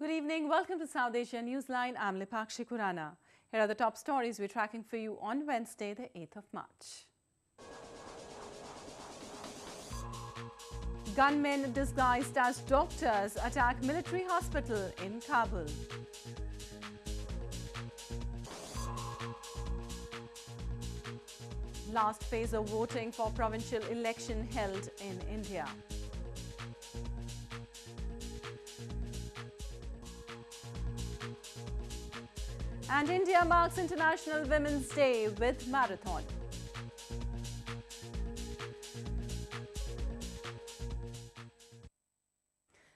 Good evening. Welcome to South Asia Newsline. I'm Lipakshi Khurana. Here are the top stories we're tracking for you on Wednesday, the 8th of March. Gunmen disguised as doctors attack military hospital in Kabul. Last phase of voting for provincial election held in India. And India marks International Women's Day with marathon.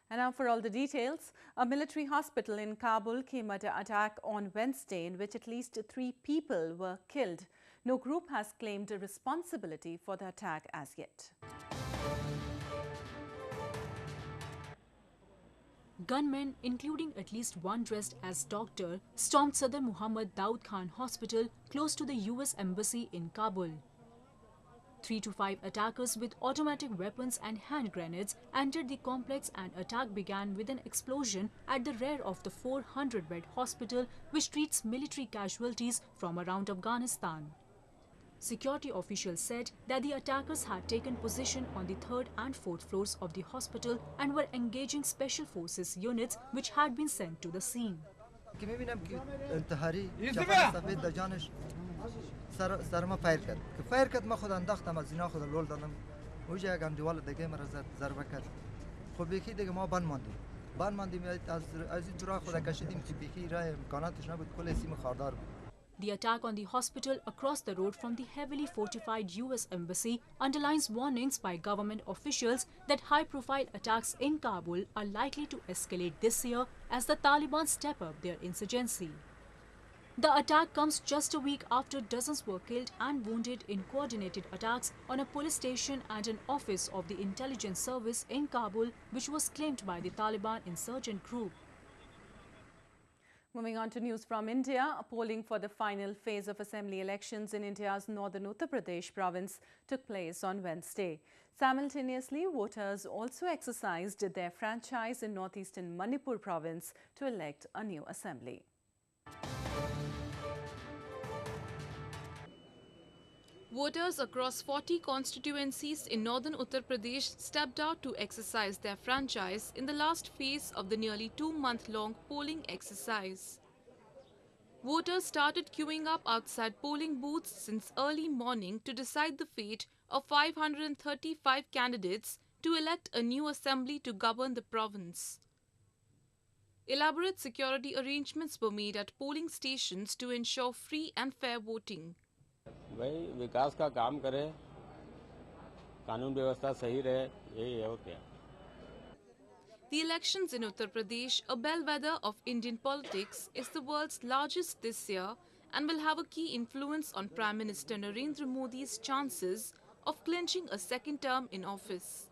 And now for all the details. A military hospital in Kabul came under attack on Wednesday, in which at least 3 people were killed. No group has claimed responsibility for the attack as yet. Gunmen, including at least one dressed as doctor, stormed Sadr Muhammad Daud Khan Hospital close to the US Embassy in Kabul. 3 to 5 attackers with automatic weapons and hand grenades entered the complex, and attack began with an explosion at the rear of the 400-bed hospital, which treats military casualties from around Afghanistan. Security officials said that the attackers had taken position on the 3rd and 4th floors of the hospital and were engaging special forces units which had been sent to the scene. The attack on the hospital across the road from the heavily fortified US Embassy underlines warnings by government officials that high-profile attacks in Kabul are likely to escalate this year as the Taliban step up their insurgency. The attack comes just a week after dozens were killed and wounded in coordinated attacks on a police station and an office of the intelligence service in Kabul, which was claimed by the Taliban insurgent group. Moving on to news from India, polling for the final phase of assembly elections in India's northern Uttar Pradesh province took place on Wednesday. Simultaneously, voters also exercised their franchise in northeastern Manipur province to elect a new assembly. Voters across 40 constituencies in northern Uttar Pradesh stepped out to exercise their franchise in the last phase of the nearly 2-month-long polling exercise. Voters started queuing up outside polling booths since early morning to decide the fate of 535 candidates to elect a new assembly to govern the province. Elaborate security arrangements were made at polling stations to ensure free and fair voting. भाई विकास का काम करें, कानून व्यवस्था सही रहे, यही है और क्या. The elections in Uttar Pradesh, a bellwether of Indian politics, is the world's largest this year and will have a key influence on Prime Minister Narendra Modi's chances of clinching a second term in office.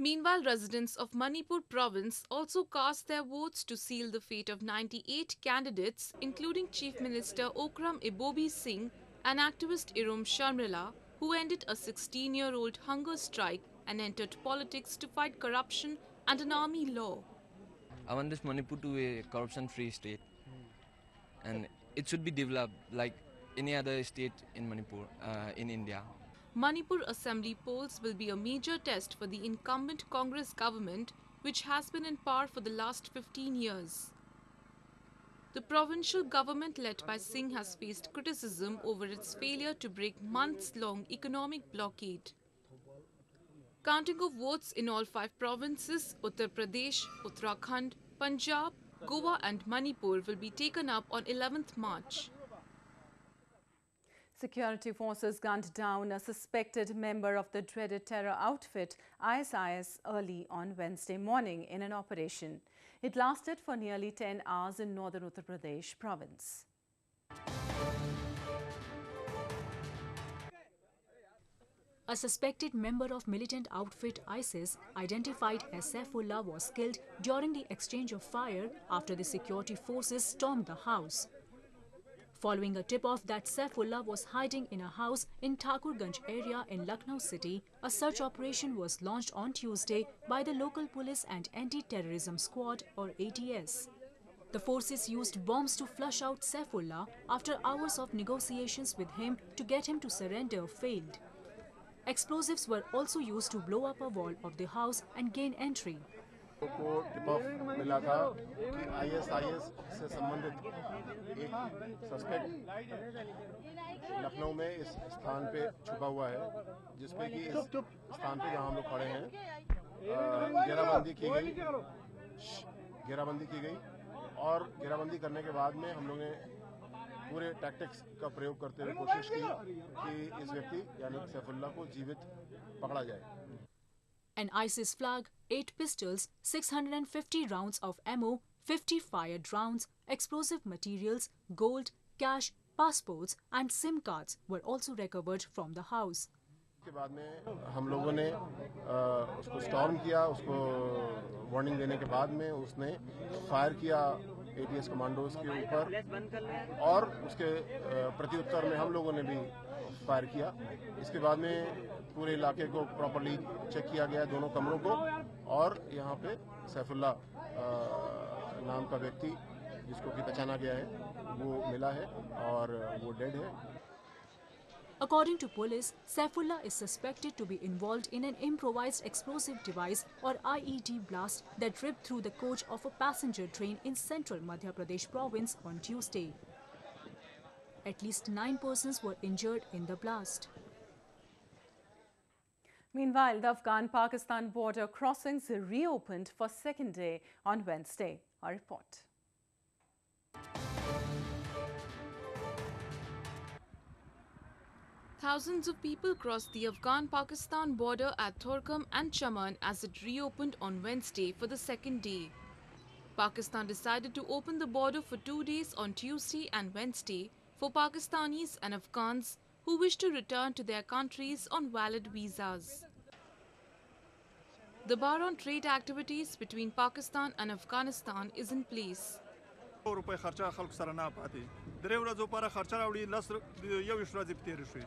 Meanwhile, residents of Manipur province also cast their votes to seal the fate of 98 candidates, including Chief Minister Okram Ibobi Singh and activist Irom Sharmila, who ended a 16-year-old hunger strike and entered politics to fight corruption and an army law. I want this Manipur to be a corruption-free state, and it should be developed like any other state in Manipur, in India. Manipur Assembly polls will be a major test for the incumbent Congress government, which has been in power for the last 15 years. The provincial government led by Singh has faced criticism over its failure to break months-long economic blockade. Counting of votes in all 5 provinces, Uttar Pradesh, Uttarakhand, Punjab, Goa and Manipur, will be taken up on 11th March. Security forces gunned down a suspected member of the dreaded terror outfit ISIS early on Wednesday morning in an operation. It lasted for nearly 10 hours in northern Uttar Pradesh province. A suspected member of militant outfit ISIS, identified as Saifullah, was killed during the exchange of fire after the security forces stormed the house. Following a tip-off that Saifullah was hiding in a house in Thakurganj area in Lucknow city, a search operation was launched on Tuesday by the local police and anti-terrorism squad or ATS. The forces used bombs to flush out Saifullah after hours of negotiations with him to get him to surrender failed. Explosives were also used to blow up a wall of the house and gain entry. को tip of मिला था कि ISIS से संबंधित एक suspect Lucknow में इस स्थान पे छुपा हुआ है, जिसपे कि इस स्थान पे जहां हम लोग खड़े हैं घेराबंदी की गई और घेराबंदी करने के बाद में हम लोग ने पूरे टैक्टिक्स का प्रयोग करते हुए कोशिश की कि इस व्यक्ति यानी सैफुल्लाह को जीवित पकड़ा जाए. An ISIS flag, 8 pistols, 650 rounds of ammo, 50 fired rounds, explosive materials, gold, cash, passports and SIM cards were also recovered from the house. के बाद में हम लोगों ने उसको स्टॉर्म किया, उसको वार्निंग देने के बाद में उसने फायर किया एटीएस कमांडोज के ऊपर और उसके प्रत्युत्तर में हम लोगों ने भी फायर किया. इसके बाद में पूरे इलाके को प्रॉपर्ली चेक किया गया, दोनों कमरों को, और यहाँ पे सैफुल्लाह नाम का व्यक्ति जिसको कि पहचाना गया है वो मिला है और वो डेड है. According to police, Saifullah is suspected to be involved in an improvised explosive device or IED blast that ripped through the coach of a passenger train in central Madhya Pradesh province on Tuesday. At least 9 persons were injured in the blast. Meanwhile, the Afghan-Pakistan border crossings reopened for second day on Wednesday. Our report. Thousands of people crossed the Afghan-Pakistan border at Thorkam and Chaman as it reopened on Wednesday for the second day. Pakistan decided to open the border for 2 days on Tuesday and Wednesday for Pakistanis and Afghans who wish to return to their countries on valid visas. The bar on trade activities between Pakistan and Afghanistan is in place. روپے خرچه خلک سره نه پاتې درې ورځو لپاره خرچه راوړي لس یوویشت ورځې په تېرې شوې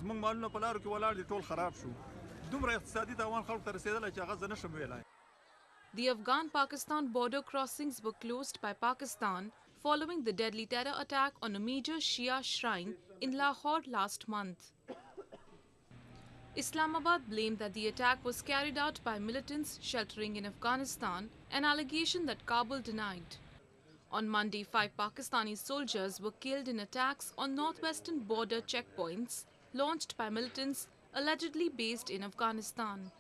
زموږ مالونه په لارو کې ولاړ دي ټول خراب شو دومره اقتصادي تاوان خلکو ته رسېدلی چې هغه زه نشم ویلی. The Afghan-Pakistan border crossings were closed by Pakistan following the deadly terror attack on a major Shia shrine in Lahore last month. Islamabad blamed that the attack was carried out by militants sheltering in Afghanistan, an allegation that Kabul denied. On Monday, 5 Pakistani soldiers were killed in attacks on northwestern border checkpoints launched by militants allegedly based in Afghanistan.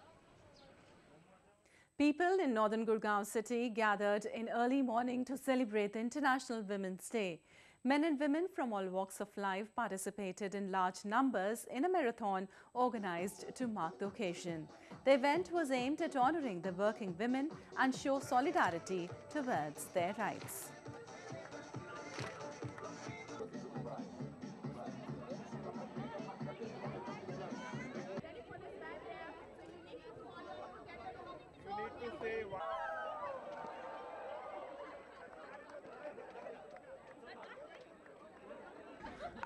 People in northern Gurgaon city gathered in early morning to celebrate the International Women's Day. Men and women from all walks of life participated in large numbers in a marathon organized to mark the occasion. The event was aimed at honoring the working women and show solidarity towards their rights.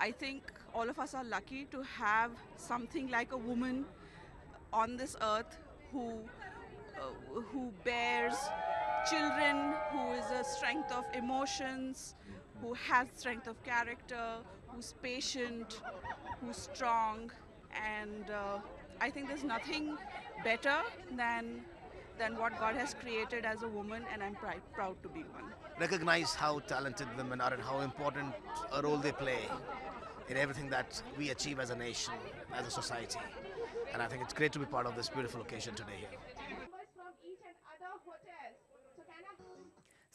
I think all of us are lucky to have something like a woman on this earth who bears children, who is a strength of emotions, who has strength of character, who's patient, who's strong, and I think there's nothing better than what God has created as a woman, and I'm proud to be one. Recognize how talented women are and how important a role they play in everything that we achieve as a nation, as a society. And I think it's great to be part of this beautiful occasion today here.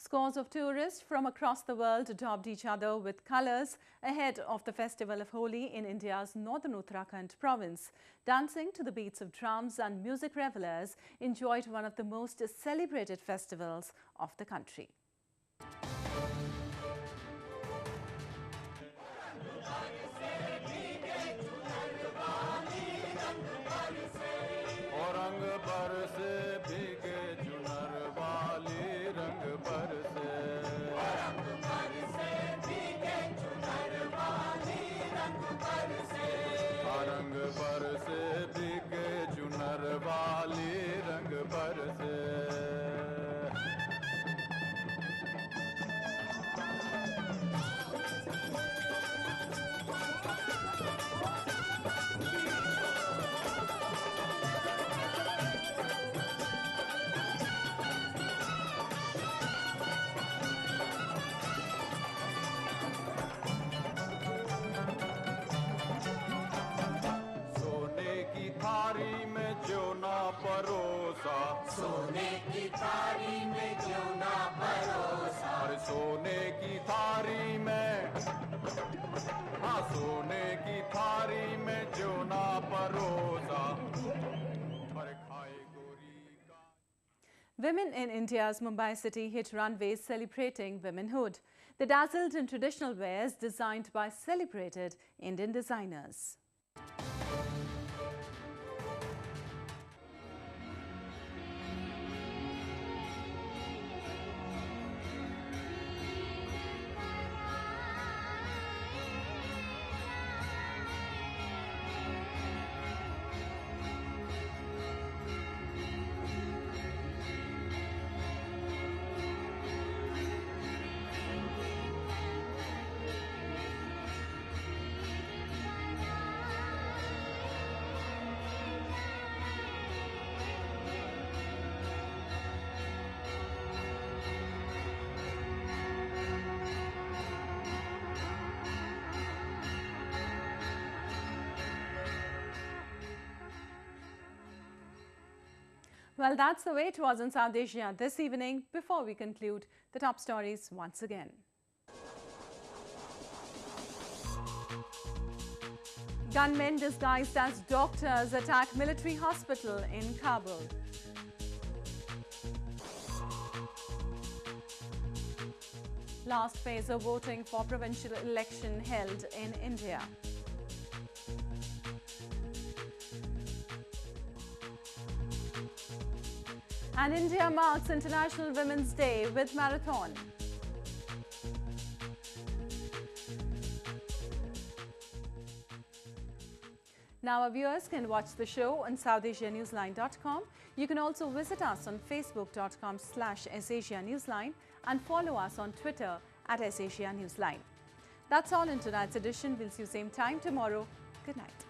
Scores of tourists from across the world daubed each other with colours ahead of the festival of Holi in India's northern Uttarakhand province. Dancing to the beats of drums and music revelers enjoyed one of the most celebrated festivals of the country. women in India's Mumbai city hit runways celebrating womenhood. They dazzled in traditional wears designed by celebrated Indian designers. Well, that's the way it was in South Asia this evening. Before we conclude, the top stories once again. Gunmen disguised as doctors attack military hospital in Kabul. Last phase of voting for provincial election held in India. And India marks International Women's Day with marathon. Now our viewers can watch the show on SouthAsiaNewsline.com. You can also visit us on Facebook.com/SAsiaNewsline and follow us on Twitter @SAsiaNewsline. That's all in tonight's edition. We'll see you same time tomorrow. Good night.